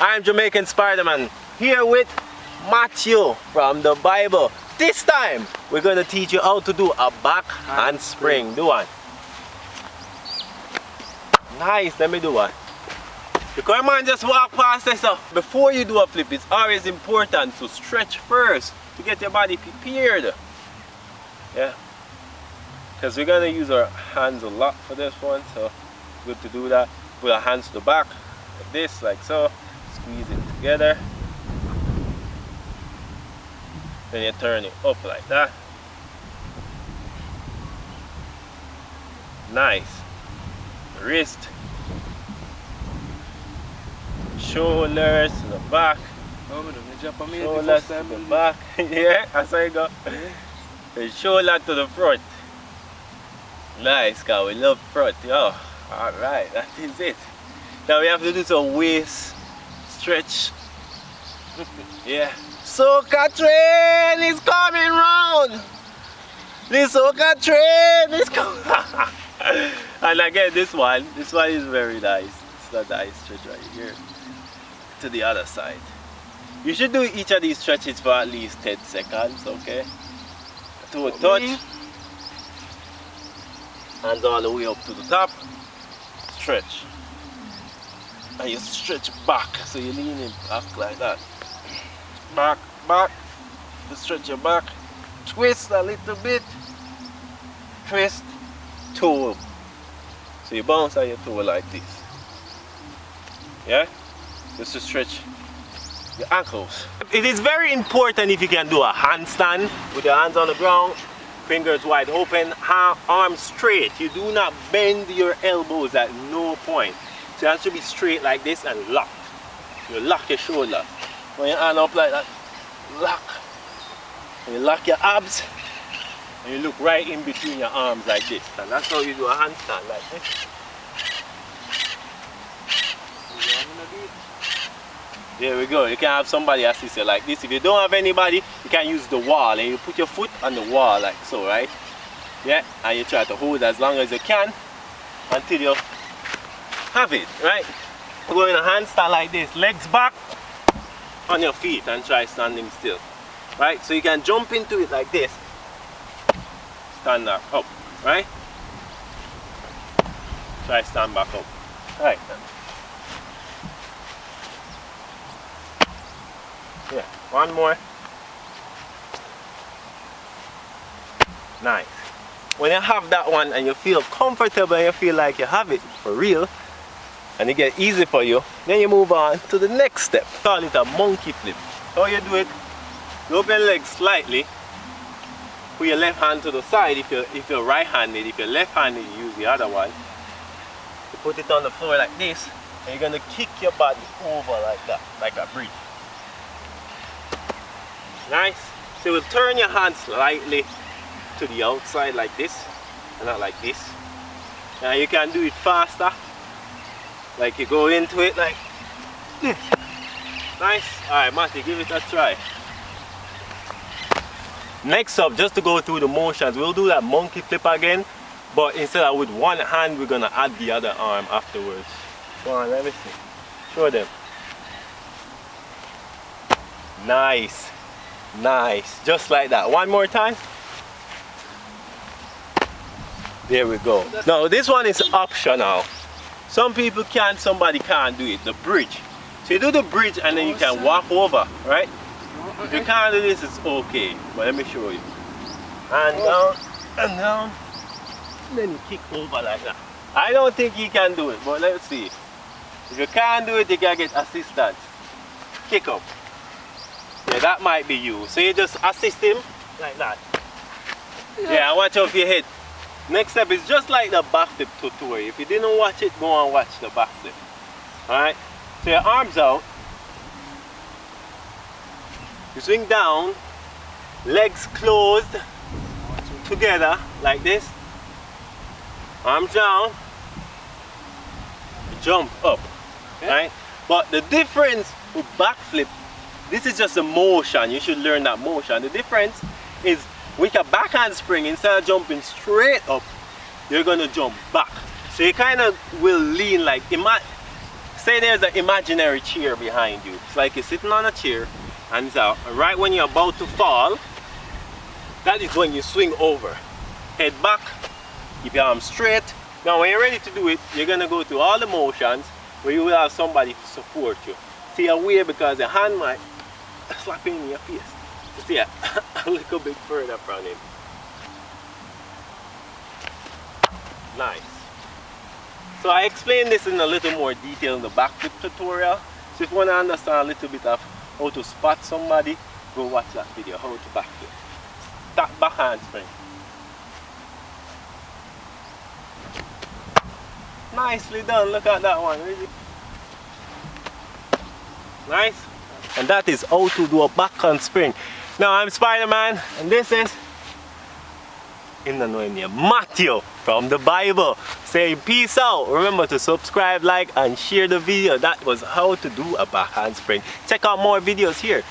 I'm Jamaican Spiderman here with Matthew from the Bible. This time we're going to teach you how to do a back handspring. Do one. Nice, let me do one. Because man just walk past this. So before you do a flip, it's always important to stretch first to get your body prepared. Yeah. Because we're going to use our hands a lot for this one, so good to do that. Put our hands to the back like this, like so. Squeeze it together. Then you turn it up like that. Nice. Wrist. Shoulders to the back. Shoulders to the back. Yeah, that's how you go. The shoulder to the front. Nice, guy. We love front. Oh, alright, that is it. Now we have to do some waist stretch. Yeah. Soca train is coming round. The soca train is coming. And again, this one is very nice. It's not nice stretch right here. To the other side. You should do each of these stretches for at least 10 seconds, okay? To a touch. Hands all the way up to the top. Stretch. And you stretch back, so you're leaning back like that. Back, back. You stretch your back. Twist a little bit. Twist. Toe. So you bounce on your toe like this. Yeah? Just to stretch your ankles. It is very important if you can do a handstand with your hands on the ground, fingers wide open, arms straight. You do not bend your elbows at no point. So you have to be straight like this and lock. You lock your shoulder. When your hand up like that, lock. And you lock your abs and you look right in between your arms like this. And that's how you do a handstand, like this. There we go. You can have somebody assist you like this. If you don't have anybody, you can use the wall and you put your foot on the wall like so, right? Yeah, and you try to hold as long as you can until you have it, right? Go in a handstand like this, legs back on your feet and try standing still, right? So you can jump into it like this, stand up, right? Try stand back up, right? Yeah, one more. Nice. When you have that one and you feel comfortable and you feel like you have it for real and it get easy for you, then you move on to the next step. Call it a monkey flip. How you do it? You open your legs slightly. Put your left hand to the side if you're right-handed. If you're left-handed, you use the other one. You put it on the floor like this and you're gonna kick your body over like that, like a bridge. Nice. So we'll turn your hand slightly to the outside like this and not like this. Now you can do it faster, like you go into it like this. Nice. Alright, Matty, give it a try. Next up, just to go through the motions, we'll do that monkey flip again, but instead of with one hand, we're gonna add the other arm afterwards. Come on, let me see. Show them. Nice. Nice, just like that. One more time. There we go. Now this one is optional. Some people can, somebody can't do it. The bridge. So you do the bridge and then you can walk over, right? If you can't do this, it's okay. But let me show you. And down, and down. And then you kick over like that. I don't think you can do it, but let's see. If you can't do it, you can get assistance. Kick up. Yeah, that might be you. So you just assist him like that. Yeah, watch out for your head. Next step is just like the backflip tutorial. If you didn't watch it, go and watch the backflip. Alright? So your arms out. You swing down. Legs closed together like this. Arms down. Jump up. Right? But the difference with backflip, this is just a motion. You should learn that motion. The difference is with a back handspring, instead of jumping straight up, you're going to jump back. So you kind of will lean like, say there's an imaginary chair behind you. It's like you're sitting on a chair, and it's right when you're about to fall, that is when you swing over. Head back, keep your arms straight. Now when you're ready to do it, you're going to go through all the motions where you will have somebody to support you. See away because your hand might slap in your face. You see a little bit further from him. Nice. So I explained this in a little more detail in the backflip tutorial. So if you want to understand a little bit of how to spot somebody, go watch that video, how to backflip. That back handspring. Nicely done, look at that one, really. Nice. And that is how to do a back handspring. Now I'm Spider-Man, and this is in the name Matthew from the Bible saying peace out. Remember to subscribe, like and share the video. That was how to do a back handspring. Check out more videos here.